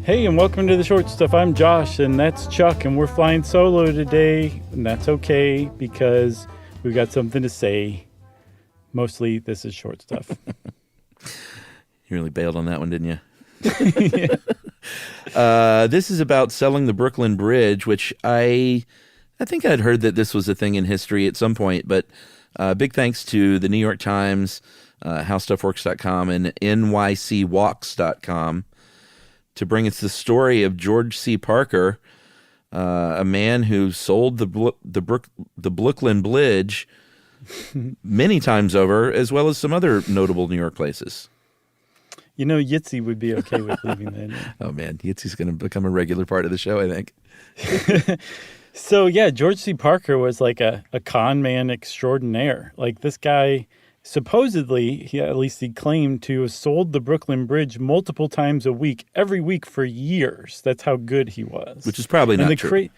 Hey, and welcome to the Short Stuff. I'm Josh, and that's Chuck, and we're flying solo today, and that's okay because we've got something to say. Mostly, this is Short Stuff. You really bailed on that one, didn't you? Yeah. This is about selling the Brooklyn Bridge, which I think I'd heard that this was a thing in history at some point, but big thanks to the New York Times, HowStuffWorks.com, and NYCWalks.com to bring us the story of George C. Parker, a man who sold the Brooklyn Bridge many times over, as well as some other notable New York places. You know, Yitzy would be okay with leaving that. Oh, man, Yitzy's going to become a regular part of the show, I think. So, yeah, George C. Parker was like a con man extraordinaire. Like, this guy, supposedly, at least he claimed to have sold the Brooklyn Bridge multiple times a week, every week for years. That's how good he was. Which is probably not true.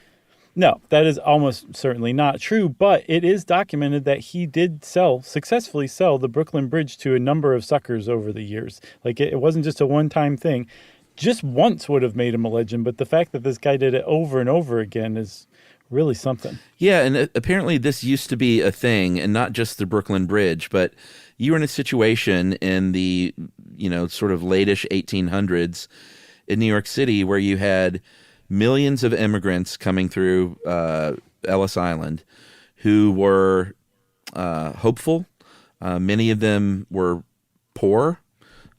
No, that is almost certainly not true, but it is documented that he did successfully sell the Brooklyn Bridge to a number of suckers over the years. Like, it wasn't just a one-time thing. Just once would have made him a legend, but the fact that this guy did it over and over again is really something. Yeah, and apparently this used to be a thing, and not just the Brooklyn Bridge, but you were in a situation in the, sort of late-ish 1800s in New York City where you had millions of immigrants coming through Ellis Island who were hopeful. Many of them were poor,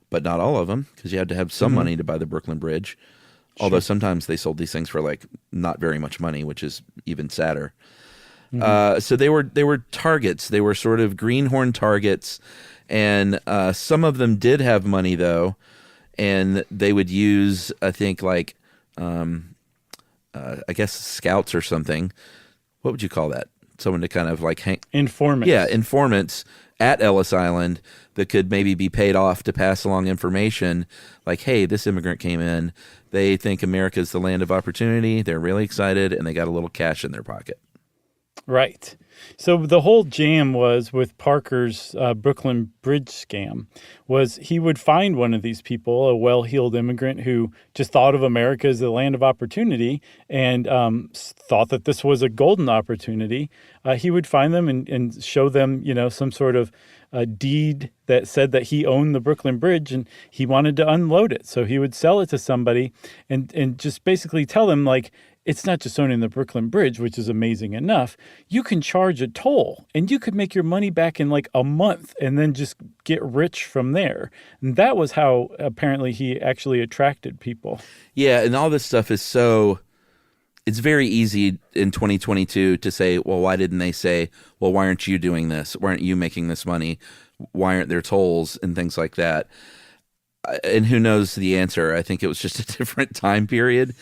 but not all of them, because you had to have some money to buy the Brooklyn Bridge. Sure. Although sometimes they sold these things for like not very much money, which is even sadder. So they were targets. They were sort of greenhorn targets, and some of them did have money though, and they would use, I think, like I guess scouts or something. What would you call that? Someone to kind of like informants. Yeah, informants at Ellis Island that could maybe be paid off to pass along information like, hey, this immigrant came in. They think America's the land of opportunity. They're really excited, and they got a little cash in their pocket. Right. So the whole jam was with Parker's Brooklyn Bridge scam was he would find one of these people, a well-heeled immigrant who just thought of America as the land of opportunity and thought that this was a golden opportunity. He would find them and show them, some sort of deed that said that he owned the Brooklyn Bridge and he wanted to unload it. So he would sell it to somebody and just basically tell them, like, it's not just owning the Brooklyn Bridge, which is amazing enough. You can charge a toll, and you could make your money back in like a month and then just get rich from there. And that was how apparently he actually attracted people. Yeah, and all this stuff is it's very easy in 2022 to say, well, why didn't they say, well, why aren't you doing this? Why aren't you making this money? Why aren't there tolls and things like that? And who knows the answer? I think it was just a different time period.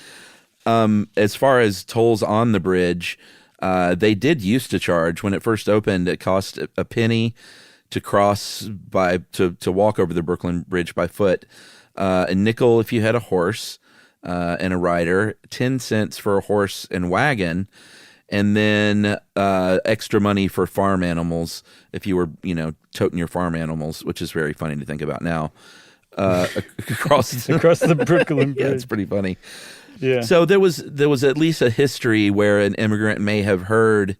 As far as tolls on the bridge, they did used to charge. When it first opened, it cost a penny to to walk over the Brooklyn Bridge by foot, a nickel if you had a horse and a rider, 10 cents for a horse and wagon, and then extra money for farm animals if you were, toting your farm animals, which is very funny to think about now. Across the Brooklyn Bridge. Yeah, it's pretty funny. Yeah. So there was at least a history where an immigrant may have heard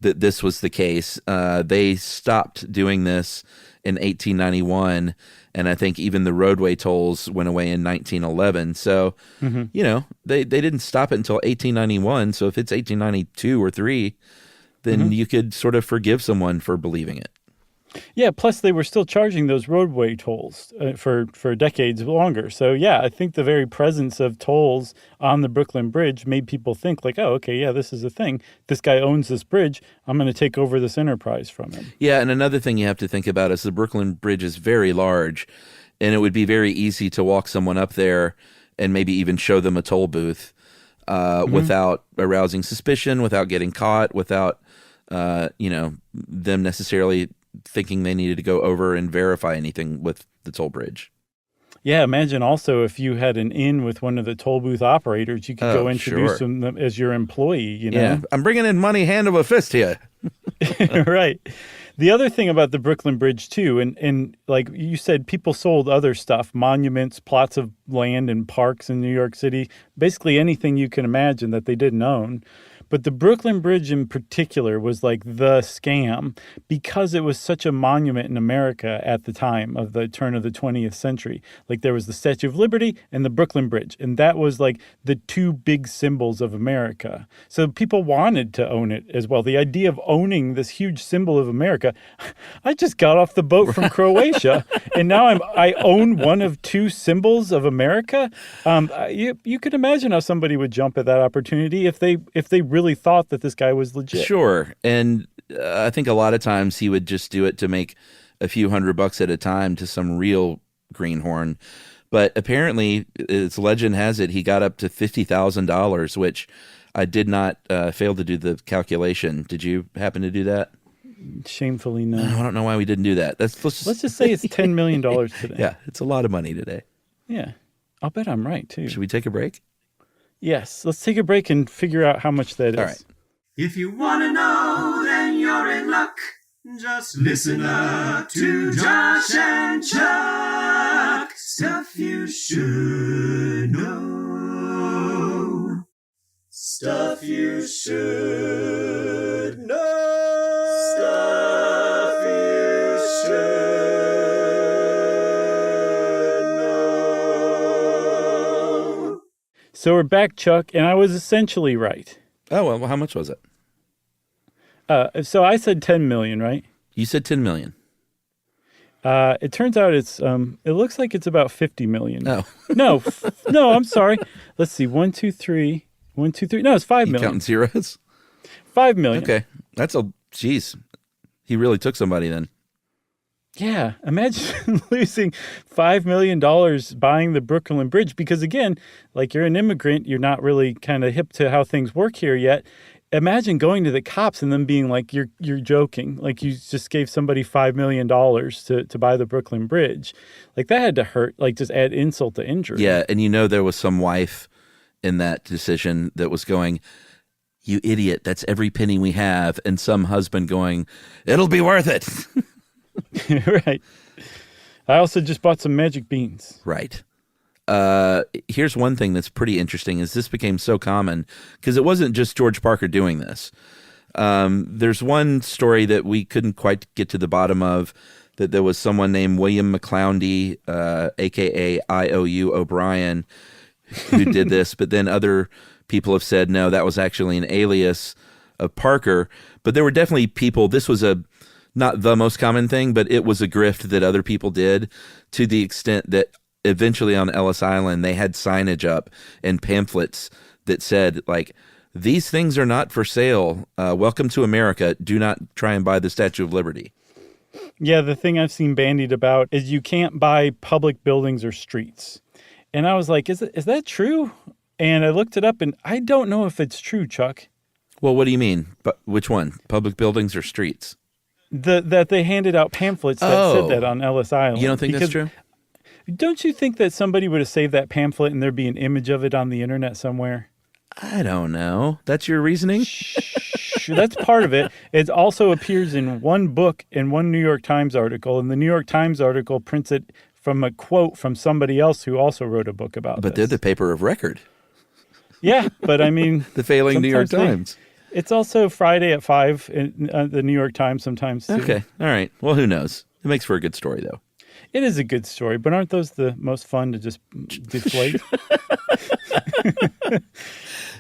that this was the case. They stopped doing this in 1891, and I think even the roadway tolls went away in 1911. So, they didn't stop it until 1891. So if it's 1892 or 3, then you could sort of forgive someone for believing it. Yeah, plus they were still charging those roadway tolls for decades longer. So, yeah, I think the very presence of tolls on the Brooklyn Bridge made people think like, oh, okay, yeah, this is a thing. This guy owns this bridge. I'm going to take over this enterprise from him. Yeah, and another thing you have to think about is the Brooklyn Bridge is very large, and it would be very easy to walk someone up there and maybe even show them a toll booth without arousing suspicion, without getting caught, without, them necessarily thinking they needed to go over and verify anything with the toll bridge. Yeah, imagine also if you had an in with one of the toll booth operators, you could go introduce them as your employee, Yeah, I'm bringing in money hand over fist here. Right. The other thing about the Brooklyn Bridge, too, and like you said, people sold other stuff, monuments, plots of land and parks in New York City, basically anything you can imagine that they didn't own. But the Brooklyn Bridge in particular was like the scam because it was such a monument in America at the time of the turn of the 20th century. Like there was the Statue of Liberty and the Brooklyn Bridge. And that was like the two big symbols of America. So people wanted to own it as well. The idea of owning this huge symbol of America. I just got off the boat from Croatia and now I own one of two symbols of America. You could imagine how somebody would jump at that opportunity if they really thought that this guy was legit. Sure. And I think a lot of times he would just do it to make a few $100 at a time to some real greenhorn. But apparently, as legend has it, he got up to $50,000, which I did not fail to do the calculation. Did you happen to do that? Shamefully, no. I don't know why we didn't do that. Let's just say it's $10 million today. Yeah, it's a lot of money today. Yeah. I'll bet I'm right, too. Should we take a break? Yes, let's take a break and figure out how much that is. All right. If you want to know, then you're in luck. Just listen up to Josh and Chuck. Stuff you should know. Stuff you should know. Stuff you should know. So we're back, Chuck, and I was essentially right. Oh, well, how much was it? So I said 10 million, right? You said 10 million. It turns out it looks like it's about 50 million. No. No, I'm sorry. Let's see. 1, 2, 3. 1, 2, 3. No, it's 5 million. Counting zeros? 5 million. Okay. Geez. He really took somebody then. Yeah. Imagine losing $5 million buying the Brooklyn Bridge because, again, like you're an immigrant, you're not really kind of hip to how things work here yet. Imagine going to the cops and them being like, you're joking. Like you just gave somebody $5 million to buy the Brooklyn Bridge. Like that had to hurt, like just add insult to injury. Yeah. And there was some wife in that decision that was going, you idiot, that's every penny we have. And some husband going, it'll be worth it. Right. I also just bought some magic beans. Right. Here's one thing that's pretty interesting is this became so common because it wasn't just George Parker doing this. There's one story that we couldn't quite get to the bottom of, that there was someone named William McCloundy, a.k.a. IOU O'Brien, who did this. But then other people have said, no, that was actually an alias of Parker. But there were definitely people, this was not the most common thing, but it was a grift that other people did, to the extent that eventually on Ellis Island, they had signage up and pamphlets that said, like, these things are not for sale. Welcome to America. Do not try and buy the Statue of Liberty. Yeah, the thing I've seen bandied about is you can't buy public buildings or streets. And I was like, is that true? And I looked it up, and I don't know if it's true, Chuck. Well, what do you mean? But which one? Public buildings or streets? That they handed out pamphlets that said that on Ellis Island. You don't think that's true? Don't you think that somebody would have saved that pamphlet and there'd be an image of it on the internet somewhere? I don't know. That's your reasoning? That's part of it. It also appears in one book in one New York Times article, and the New York Times article prints it from a quote from somebody else who also wrote a book about But this. they're the paper of record. Yeah, but I mean... The failing New York Times. It's also Friday at 5 in the New York Times sometimes, too. Okay, all right. Well, who knows? It makes for a good story, though. It is a good story, but aren't those the most fun to just deflate?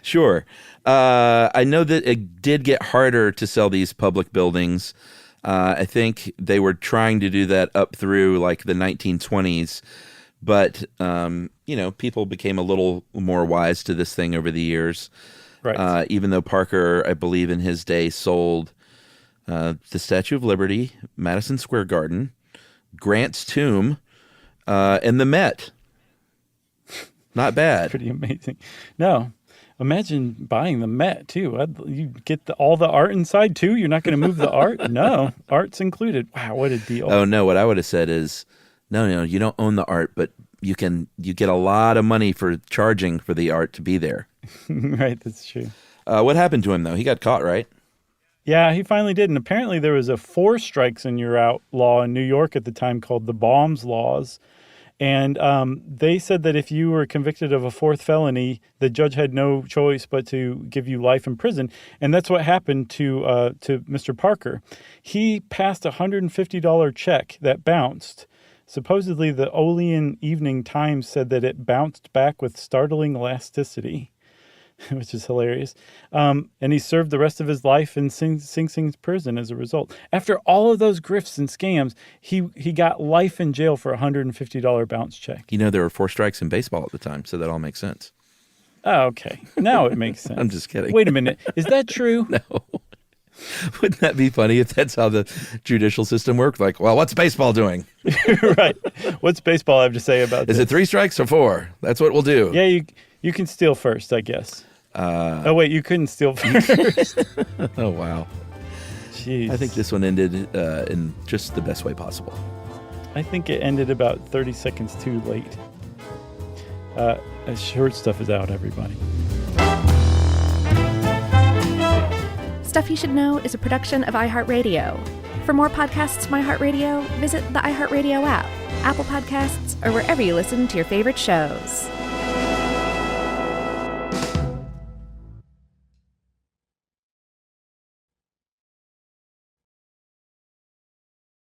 Sure. I know that it did get harder to sell these public buildings. I think they were trying to do that up through like the 1920s. But, people became a little more wise to this thing over the years. Right. Even though Parker, I believe in his day, sold the Statue of Liberty, Madison Square Garden, Grant's Tomb, and the Met. Not bad. Pretty amazing. No, imagine buying the Met too. You get all the art inside too. You're not going to move the art? No, art's included. Wow, what a deal. Oh no, what I would have said is, no, you don't own the art, but you get a lot of money for charging for the art to be there. Right, that's true. What happened to him though? He got caught, right? Yeah, he finally did. And apparently there was a 4 strikes and you're out law in New York at the time called the Bombs Laws. And they said that if you were convicted of a 4th felony, the judge had no choice but to give you life in prison. And that's what happened to Mr. Parker. He passed a $150 check that bounced. Supposedly, the Olean Evening Times said that it bounced back with startling elasticity, which is hilarious. And he served the rest of his life in Sing Sing's prison as a result. After all of those grifts and scams, he got life in jail for a $150 bounce check. You know, there were 4 strikes in baseball at the time, so that all makes sense. Oh, okay. Now it makes sense. I'm just kidding. Wait a minute. Is that true? No. Wouldn't that be funny if that's how the judicial system worked? Like, well, what's baseball doing? Right. What's baseball have to say about this? Is it 3 strikes or 4? That's what we'll do. Yeah, you can steal first, I guess. Oh, wait, you couldn't steal first. Oh, wow. Jeez. I think this one ended in just the best way possible. I think it ended about 30 seconds too late. Short Stuff is out, everybody. Stuff You Should Know is a production of iHeartRadio. For more podcasts from iHeartRadio, visit the iHeartRadio app, Apple Podcasts, or wherever you listen to your favorite shows.